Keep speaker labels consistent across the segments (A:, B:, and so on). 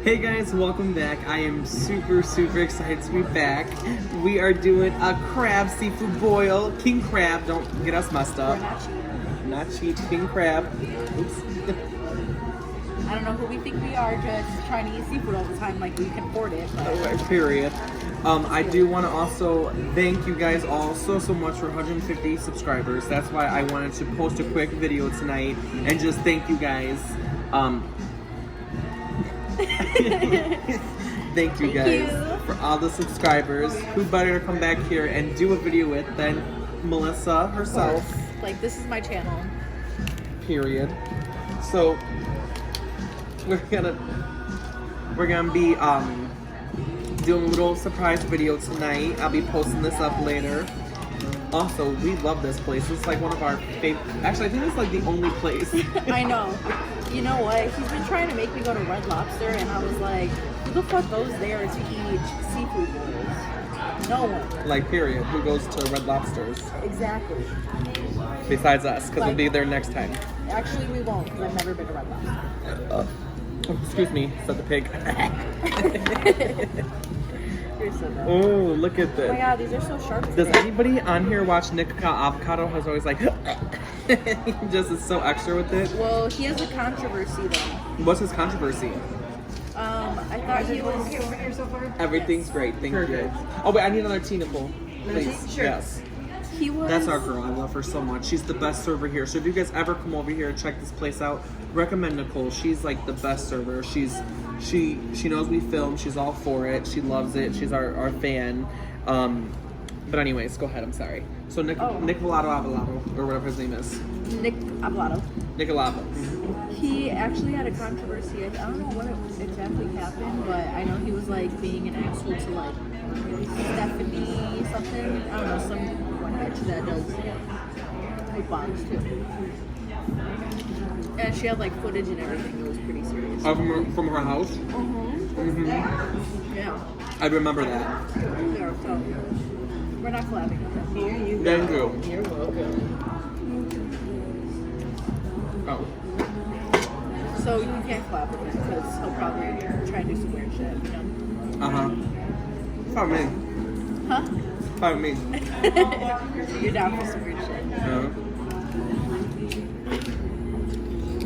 A: Hey guys, welcome back. I am super excited to be back. We are doing a crab seafood boil. King crab, don't get us messed up.
B: We're
A: Not cheap, king crab. Oops.
B: I don't know who we think we are, just trying to eat seafood all the time like we can afford it. But...
A: Period. I do want to also thank you guys all so much for 150 subscribers. That's why I wanted to post a quick video tonight and just thank you guys. Thank you guys for all the subscribers. Who better to come back here and do a video with than Melissa herself?
B: Like, this is my channel.
A: Period. So we're gonna be doing a little surprise video tonight. I'll be posting this up later. Also, we love this place. It's like one of our favorite. Actually, I think it's like the only place.
B: I know. You know what? He's been trying to make me go to Red Lobster, and I was like, who the fuck goes there to eat seafood bowls? No one.
A: Like, period. Who goes to Red Lobsters?
B: Exactly.
A: Besides us, because we'll be there next time.
B: Actually, we won't, because I've never been to Red Lobster.
A: Oh, excuse me, said the pig.
B: You're so dumb.
A: Oh, look at this.
B: Oh my god, these are so sharp today.
A: Does anybody on here watch Nick Avocado? Has always like, he just is so extra with it.
B: Well, he has a controversy though.
A: What's his controversy?
B: I thought he was...
C: Okay over here so far?
A: Everything's great, thank you. Oh wait, I need another tea, Nicole. Please.
C: Sure.
A: Yes.
B: He was...
A: That's our girl. I love her so much. She's the best server here. So if you guys ever come over here and check this place out, recommend Nicole. She's like the best server. She knows we film. She's all for it. She loves it. She's our fan. But anyways, go ahead. I'm sorry. So Nick Avocado, or whatever his name is.
B: Nick Aguilera.
A: Nicolavo.
B: He actually had a controversy. I don't know what exactly happened, but I know he was like being an asshole to like Stephanie something. I don't know, some one bitch that does food bombs too. And she had like footage and everything. It was pretty serious.
A: From her house?
B: Yeah.
A: I remember that.
B: Yeah, so we're not collabing with him.
C: Here you go.
A: Thank you.
C: You're welcome.
A: Oh.
B: So you can't collab with him because he'll probably try to do some weird shit, you know?
A: Uh-huh. Follow me.
B: Huh?
A: Follow me.
B: You're down for some weird shit.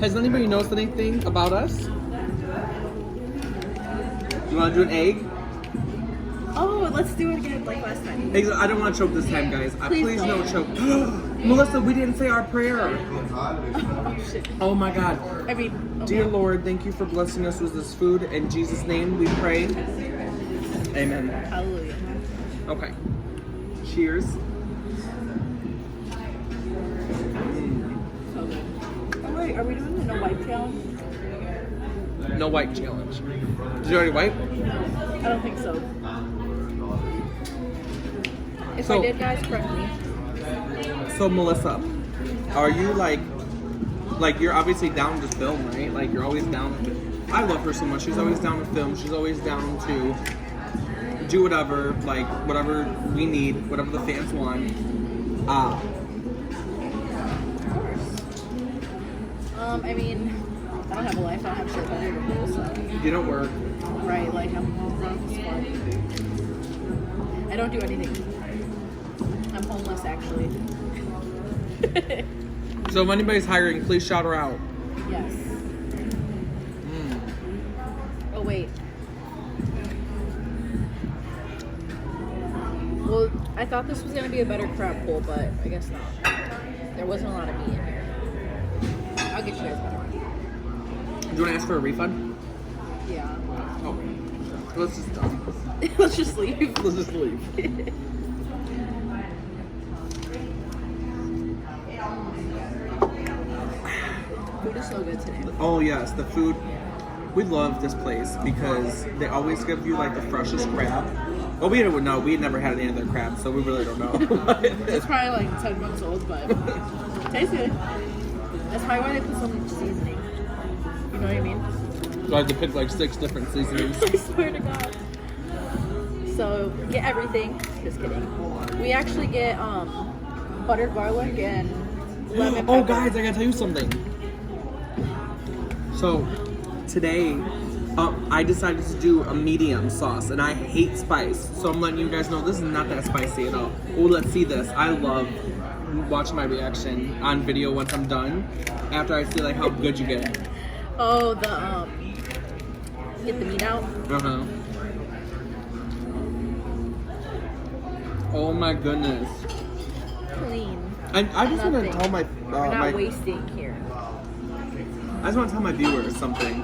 A: Has anybody noticed anything about us? You want to do an egg?
B: Oh, let's do it again like last time.
A: I don't want to choke this time, guys. Please
B: don't.
A: don't choke. Melissa, we didn't say our prayer.
B: Oh, shit.
A: Oh my God.
B: I mean, okay.
A: Dear Lord, thank you for blessing us with this food. In Jesus' name we pray. Amen.
B: Hallelujah.
A: Okay. Cheers.
B: So good. Oh, wait, are we doing the no wipe challenge?
A: No wipe challenge. Did you already wipe?
B: I don't think so. If
A: So-
B: I did, guys, correct me.
A: So Melissa, are you like you're obviously down to film, right? Like you're always down. I love her so much. She's always down to film. She's always down to do whatever, like whatever we need, whatever the fans want.
B: Of course. I mean, I don't have a life. I don't have shit better to do, so.
A: You don't work.
B: Right, like I'm smart. I don't do anything. I'm homeless, actually.
A: So if anybody's hiring, please shout her out.
B: Yes. Oh, wait. Well, I thought this was going to be a better crab bowl, but I guess not. There wasn't a lot of meat in here. I'll get you guys better.
A: Do you want to ask for a refund?
B: Yeah.
A: Oh, let's just
B: Let's just leave.
A: let's just leave.
B: Food is so good today.
A: Oh yes, the food. We love this place because they always give you like the freshest crab. Well, we don't know. We never had any of their crab, so we really don't know.
B: It's probably like 10 months old, but it tastes good. That's probably why they put so much seasoning. You know what I mean?
A: So I had to pick like 6 different seasonings.
B: I swear to God. So get everything. Just kidding. We actually get buttered garlic and lemon pepper.
A: Oh, guys, I gotta tell you something. So today I decided to do a medium sauce, and I hate spice. So I'm letting you guys know this is not that spicy at all. Oh, let's see this. I love watching my reaction on video once I'm done, after I see like how good you get.
B: Oh, get the meat out.
A: Uh-huh. Oh my goodness.
B: Clean.
A: And I just want to tell my
B: We're not wasting here.
A: I just want to tell my viewers something.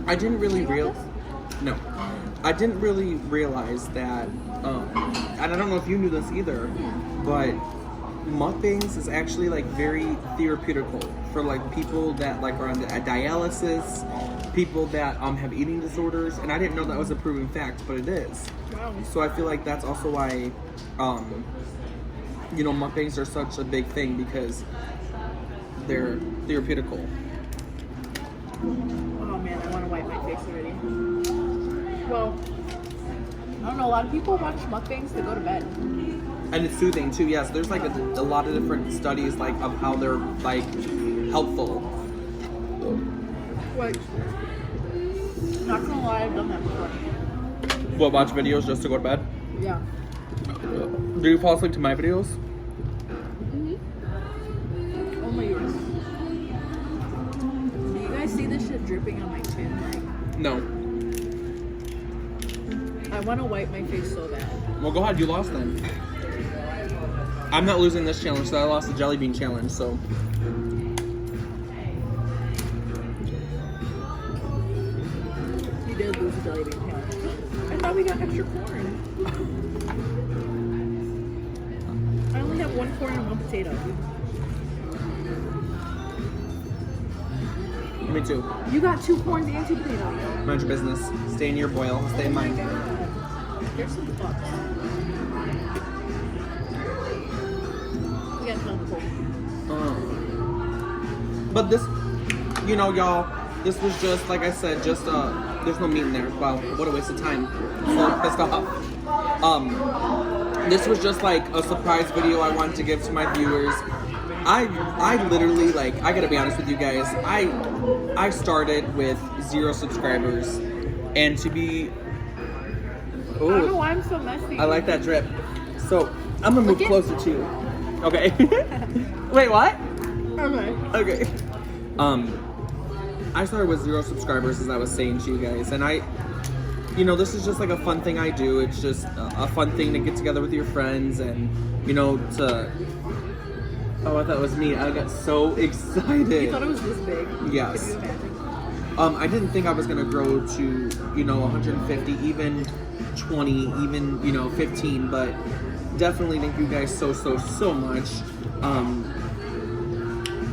A: I didn't really I didn't really realize that, and I don't know if you knew this either, but mukbangs is actually like very therapeutical for like people that like are on dialysis, people that have eating disorders, and I didn't know that was a proven fact, but it is.
B: Wow.
A: So I feel like that's also why, you know, mukbangs are such a big thing because they're therapeutical.
B: Oh man, I want to wipe my face already. Well, I don't know. A lot of people watch mukbangs to go to bed.
A: And it's soothing too. Yes, there's like a lot of different studies like of how they're like helpful.
B: Like, not gonna lie, I've done that before.
A: What, watch videos just to go to bed?
B: Yeah.
A: Do you fall asleep to my videos?
B: Mm-hmm. Only yours. Do you guys see this shit dripping on my chin? Like,
A: No.
B: I want to wipe my face so bad.
A: Well, go ahead. You lost then. I'm not losing this challenge, so I lost the jelly bean challenge. So.
B: You did lose the jelly bean challenge. I thought we got extra corn. I only have 1 corn and 1 potato.
A: Me too.
B: You got 2 corns and 2 potatoes.
A: Mind your business. Stay in your boil. Stay in mine.
B: There's some fucks. We got tons of
A: But this, you know, y'all, this was just, like I said, just, there's no meat in there. Wow, what a waste of time. I'm so pissed off. This was just like a surprise video I wanted to give to my viewers. I literally, like, I gotta be honest with you guys, I started with 0 subscribers, and to be,
B: I don't know why I'm so messy.
A: I like that drip. So, I'm gonna move closer to you. Okay. Wait, what?
B: Okay.
A: Okay. I started with 0 subscribers, as I was saying to you guys, and you know, this is just like a fun thing I do. It's just a fun thing to get together with your friends and, you know, to... Oh, I thought it was me. I got so excited.
B: You thought it was this big?
A: Yes.
B: Could you imagine?
A: I didn't think I was going to grow to, you know, 150, even 20, even, you know, 15, but definitely thank you guys so much.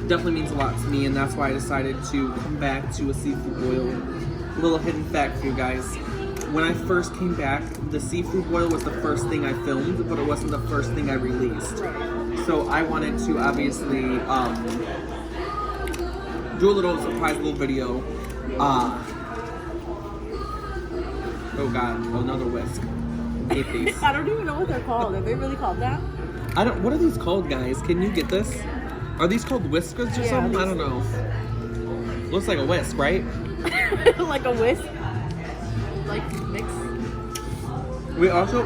A: Definitely means a lot to me, and that's why I decided to come back to a seafood boil. A little hidden fact for you guys. When I first came back, the seafood boil was the first thing I filmed, but it wasn't the first thing I released. So I wanted to obviously do a little surprise little video. Oh god, another whisk. I hate these.
B: I don't even know what they're called. Are they really called that?
A: What are these called, guys? Can you get this? Are these called whiskers or something? I don't know. Looks like a whisk, right?
B: Like a whisk? Like mix?
A: We also,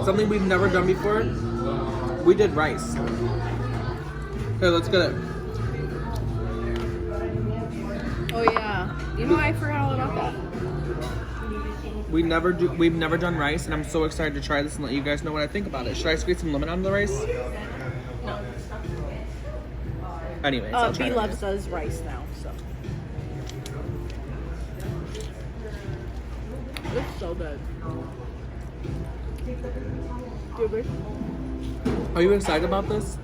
A: something we've never done before, we did rice. Here, let's get it.
B: Oh yeah. You know, I forgot all about that.
A: We've never done rice, and I'm so excited to try this and let you guys know what I think about it. Should I squeeze some lemon on the rice?
B: No.
A: Anyways, I'll try
B: B
A: it.
B: Loves does rice now, so. It's so good. Do you agree?
A: Are you excited about this?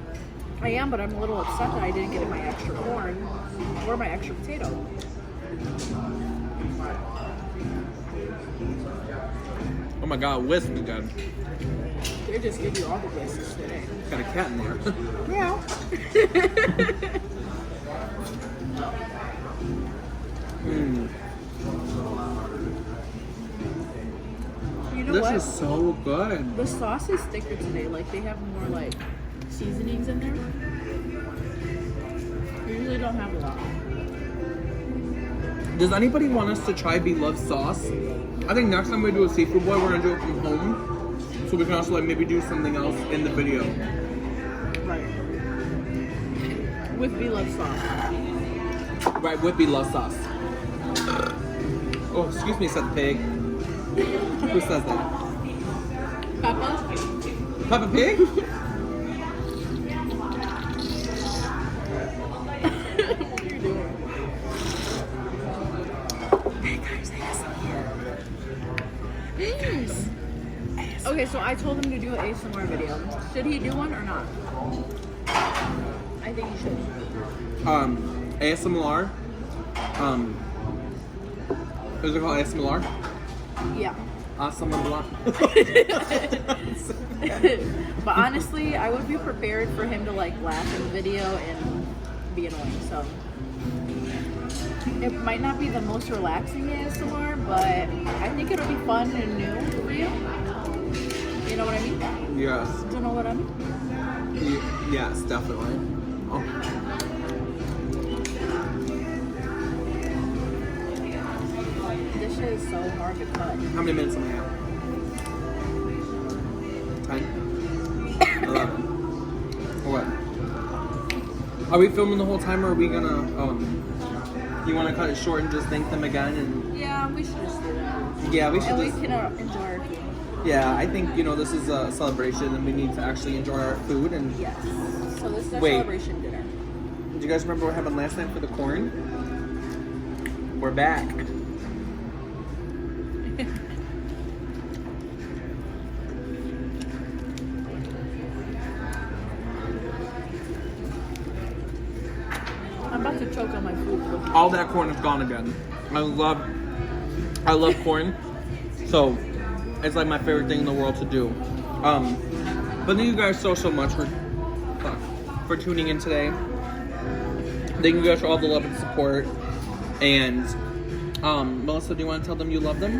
B: I am, but I'm a little upset that I didn't get my extra corn or my extra potato.
A: Oh my god, whisk again.
B: They just give you all the whisks today.
A: Got a cat in there.
B: Meow. You know
A: This
B: what?
A: is so good.
B: The sauce is thicker today. Like, they have more, like, seasonings in there. We usually don't have a lot.
A: Does anybody want us to try Beloved sauce? I think next time we do a seafood boy, we're gonna do it from home, so we can also like maybe do something else in the video.
B: Right. With Beloved sauce.
A: Right, with Beloved sauce. Oh, excuse me, said the pig. Who says that?
B: Peppa?
A: Peppa Pig?
B: What are you doing?
A: Hey guys,
B: Yes. Okay, so I told him to do an ASMR video. Should he do one or not? I think he should.
A: ASMR. Is it called ASMR?
B: Yeah.
A: ASMR.
B: But honestly, I would be prepared for him to like laugh in the video and be annoying. So it might not be the most relaxing ASMR, but I think it'll be fun and new for you. You know what I mean?
A: Yes.
B: Do you know what I mean?
A: Yes, definitely. Oh.
B: This shit is so hard to cut.
A: How many minutes am I at? 10? 11. Or what? Are we filming the whole time, or are we gonna, you wanna cut it short and just thank them again? And
B: Yeah, we should just do that.
A: yeah, we should
B: And we
A: just,
B: can enjoy our food.
A: yeah, I think, this is a celebration and we need to actually enjoy our food. And
B: Yes. So this is our
A: Wait.
B: celebration dinner.
A: do you guys remember what happened last night for the corn? We're back.
B: I'm about to choke on my food.
A: All that corn is gone again. I love corn. So it's like my favorite thing in the world to do. But thank you guys so much for tuning in today. Thank you guys for all the love and support. And Melissa, do you want to tell them you love them?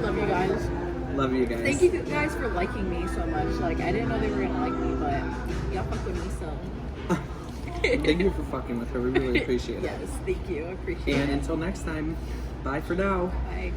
B: Love you guys.
A: Love you guys.
B: Thank you guys for liking me so much. Like, I didn't know they were gonna like me, but y'all fuck with me, so.
A: Thank you for fucking with her. We really appreciate it.
B: Yes, thank you. I appreciate
A: And
B: it.
A: until next time, bye for now.
B: Bye.